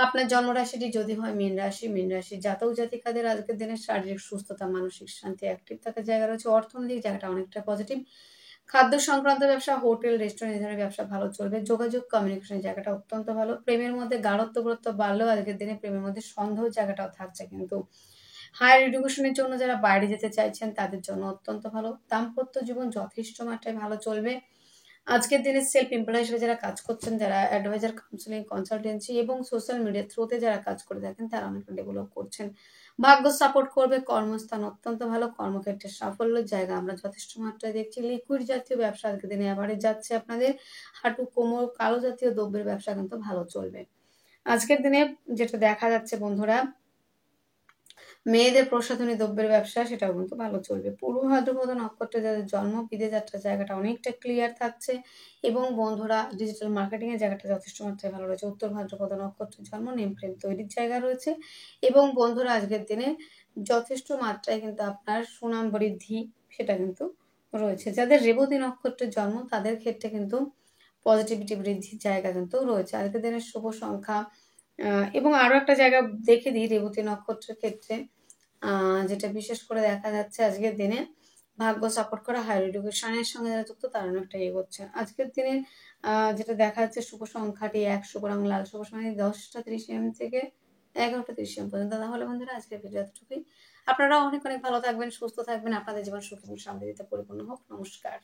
আপনার জন্মরাশিটি যদি হয় মীন রাশি, মীন রাশি জাতক জাতিকাদের আজকের দিনে শারীরিক সুস্থতা, মানসিক শান্তি, অ্যাক্টিভ থাকার জায়গা রয়েছে। অর্থনৈতিক জায়গাটা অনেকটা পজিটিভ। খাদ্য সংক্রান্ত ব্যবসা, হোটেল রেস্টুরেন্ট এই ধরনের ব্যবসা ভালো চলবে। যোগাযোগ কমিউনিকেশনের জায়গাটা অত্যন্ত ভালো। প্রেমের মধ্যে গাঢ়ত্ব গুরুত্ব বাড়লেও আজকের দিনে প্রেমের মধ্যে সন্দেহ জায়গাটাও থাকছে কিন্তু। হায়ার এডুকেশনের জন্য যারা বাইরে যেতে চাইছেন তাদের জন্য অত্যন্ত ভালো। দাম্পত্য জীবন যথেষ্ট মাত্রায় ভালো চলবে। আজকের দিনে সেলফ এমপ্লয় হিসেবে যারা কাজ করছেন, যারা অ্যাডভাইজার, কাউন্সিলিং, কনসালটেন্সি এবং সোশ্যাল মিডিয়া থ্রুতে যারা কাজ করে থাকেন তারা অনেকটা ডেভেলপ করছেন। ভাগ্য সাপোর্ট করবে। কর্মস্থান অত্যন্ত ভালো। কর্মক্ষেত্রে সাফল্যের জায়গা আমরা যথেষ্ট মাত্রায় দেখছি। লিকুইড জাতীয় ব্যবসা আজকের দিনে এভারেজ যাচ্ছে আপনাদের। হাঁটু কোমর কালো জাতীয় দ্রব্যের ব্যবসা কিন্তু ভালো চলবে। আজকের দিনে যেটা দেখা যাচ্ছে বন্ধুরা, মেয়েদের প্রসাধনী দ্রব্যের ব্যবসা সেটাও কিন্তু ভালো চলবে। পূর্ব ভাদ্রপদ নক্ষত্রে যাদের জন্ম বিদেশ যাত্রার জায়গাটা অনেকটা ক্লিয়ার থাকছে এবং বন্ধুরা ডিজিটাল মার্কেটিং এর জায়গাটা যথেষ্ট মাত্রায় ভালো রয়েছে। উত্তর ভাদ্রপদ নক্ষত্রের জন্ম নেম ফ্রেম তৈরির জায়গা রয়েছে এবং বন্ধুরা আজকের দিনে যথেষ্ট মাত্রায় কিন্তু আপনার সুনাম বৃদ্ধি সেটা কিন্তু রয়েছে। যাদের রেবতী নক্ষত্রের জন্ম তাদের ক্ষেত্রে কিন্তু পজিটিভিটি বৃদ্ধির জায়গা কিন্তু রয়েছে। আজকের দিনের শুভ সংখ্যা এবং আরো একটা জায়গা দেখে দিই রেবতী নক্ষত্রের ক্ষেত্রে যেটা বিশেষ করে দেখা যাচ্ছে আজকের দিনে ভাগ্য সাপোর্ট করা। হায়ার এডুকেশনের সঙ্গে যারা যুক্ত তারা অনেকটা এগোচ্ছে। আজকের দিনে যেটা দেখা যাচ্ছে শুভ সংখ্যাটি 1, শুভ রং লাল, শুভ সময় 10:30 AM থেকে 11:30 AM পর্যন্ত। তাহলে বন্ধুরা আজকের ভিডিও এতটুকুই। আপনারা অনেক অনেক ভালো থাকবেন, সুস্থ থাকবেন, আপনাদের জীবন সুখ এবং সমৃদ্ধিতে পরিপূর্ণ হোক। নমস্কার।